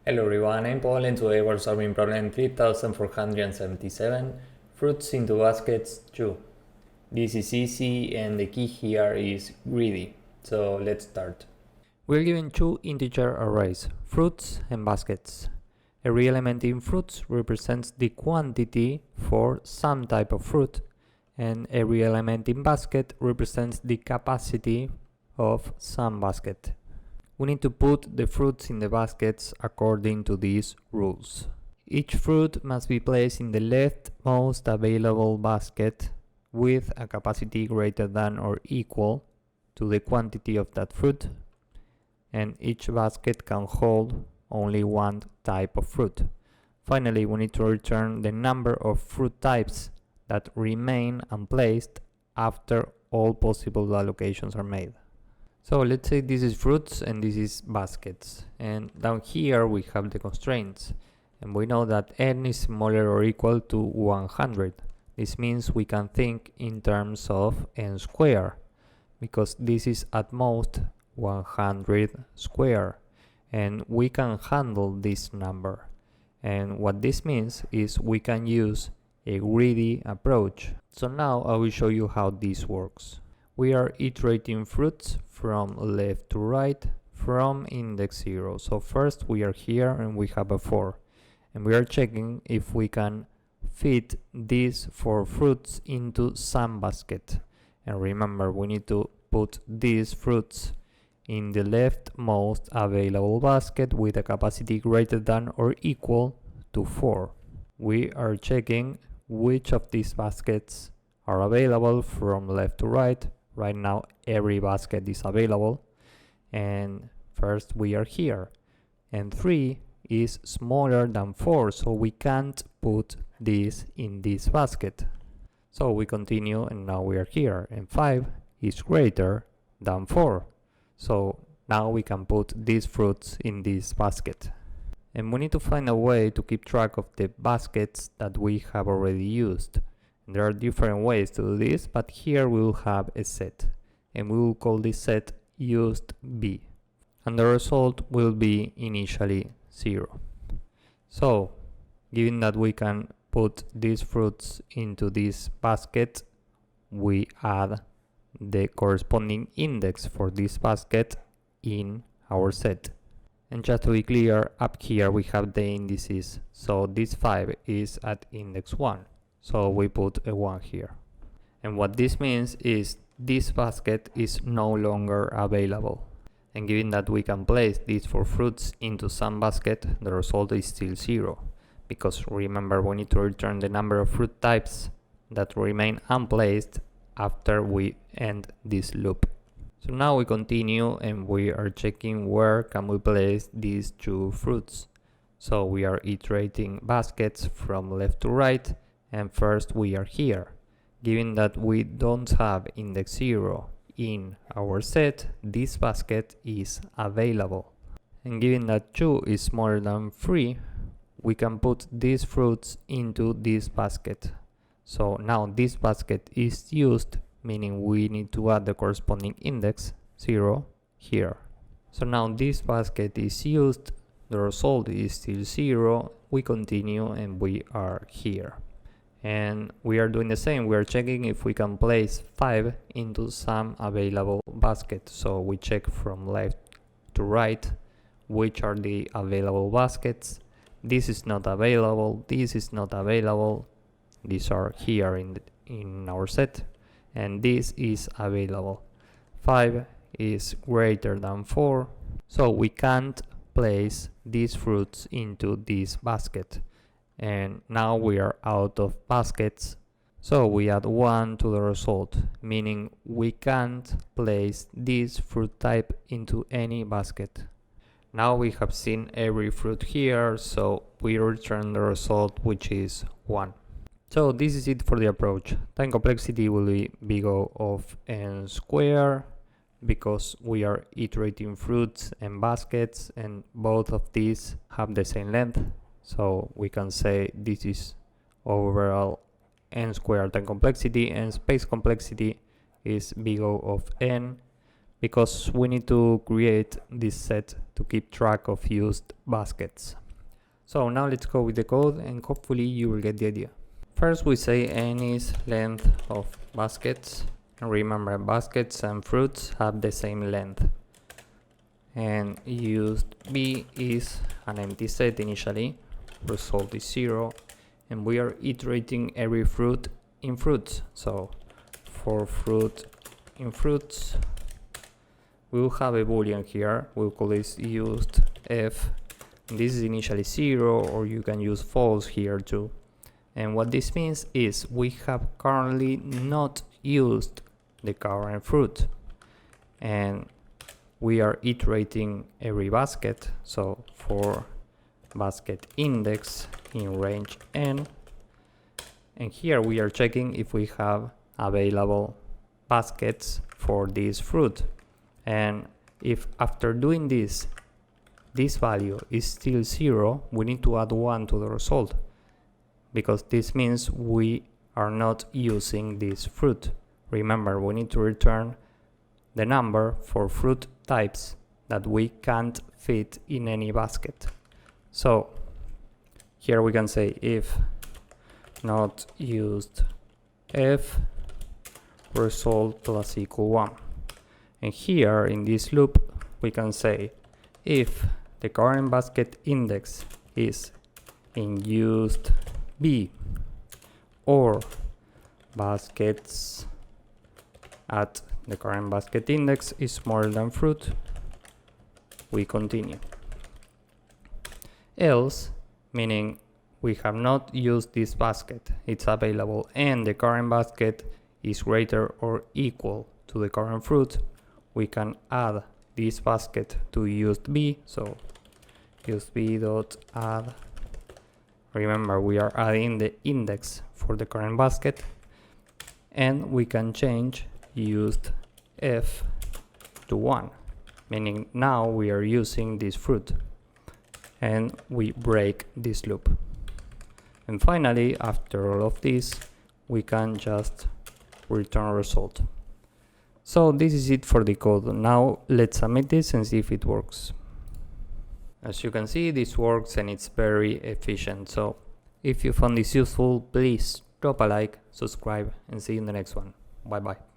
Hello everyone, I'm Paul and today we're solving problem 3477, fruits into baskets 2. This is easy and the key here is greedy, so let's start. We're given two integer arrays, fruits and baskets. Every element in fruits represents the quantity for some type of fruit, and every element in basket represents the capacity of some basket. We need to put the fruits in the baskets according to these rules. Each fruit must be placed in the leftmost available basket with a capacity greater than or equal to the quantity of that fruit, and each basket can hold only one type of fruit. Finally, we need to return the number of fruit types that remain unplaced after all possible allocations are made. So let's say this is fruits and this is baskets, and down here we have the constraints, and we know that n is smaller or equal to 100. This means we can think in terms of n squared, because this is at most 100 squared, and we can handle this number. And what this means is we can use a greedy approach. So now I will show you how this works. We are iterating fruits from left to right from index 0. So first we are here and we have a 4. And we are checking if we can fit these 4 fruits into some basket. And remember, we need to put these fruits in the leftmost available basket with a capacity greater than or equal to 4. We are checking which of these baskets are available from left to right. Right now every basket is available, and first we are here, and 3 is smaller than 4, so we can't put this in this basket. So we continue and now we are here, and 5 is greater than 4, so now we can put these fruits in this basket. And we need to find a way to keep track of the baskets that we have already used. There are different ways to do this, but here we will have a set, and we will call this set used B, and the result will be initially 0. So, given that we can put these fruits into this basket, we add the corresponding index for this basket in our set. And just to be clear, up here we have the indices, so this 5 is at index 1. So we put a 1 here. And what this means is this basket is no longer available. And given that we can place these 4 fruits into some basket, the result is still 0. Because remember, we need to return the number of fruit types that remain unplaced after we end this loop. So now we continue and we are checking where can we place these 2 fruits. So we are iterating baskets from left to right. And first we are here. Given that we don't have index 0 in our set, this basket is available. And given that 2 is smaller than 3, we can put these fruits into this basket. So now this basket is used, meaning we need to add the corresponding index 0 here. So now this basket is used, the result is still 0, we continue and we are here. And we are doing the same, we are checking if we can place 5 into some available basket. So we check from left to right which are the available baskets. This is not available, this is not available, these are here in our set, and this is available. 5 is greater than 4, so we can't place these fruits into this basket. And now we are out of baskets, so we add 1 to the result, meaning we can't place this fruit type into any basket. Now we have seen every fruit here, so we return the result, which is 1. So this is it for the approach. Time complexity will be big O of n squared, because we are iterating fruits and baskets, and both of these have the same length. So we can say this is overall n squared time complexity, and space complexity is big O of n, because we need to create this set to keep track of used baskets. So now let's go with the code and hopefully you will get the idea. First we say n is length of baskets, and remember baskets and fruits have the same length. And used b is an empty set initially, result is 0, and we are iterating every fruit in fruits. So for fruit in fruits, we will have a boolean here. We'll call this used f. This is initially 0, or you can use false here too. And what this means is we have currently not used the current fruit, and we are iterating every basket. So for basket index in range n, and here we are checking if we have available baskets for this fruit. And if after doing this value is still 0, we need to add 1 to the result, because this means we are not using this fruit. Remember, we need to return the number for fruit types that we can't fit in any basket. So here we can say if not used f result plus equal 1. And here in this loop we can say if the current basket index is in used b, or baskets at the current basket index is smaller than fruit, we continue. Else, meaning we have not used this basket, it's available, and the current basket is greater or equal to the current fruit, we can add this basket to used b. So used b dot add, remember we are adding the index for the current basket, and we can change used f to 1, meaning now we are using this fruit, and we break this loop. And finally, after all of this, we can just return result. So this is it for the code. Now let's submit this and see if it works. As you can see, this works and it's very efficient. So if you found this useful, please drop a like, subscribe, and see you in the next one. Bye bye.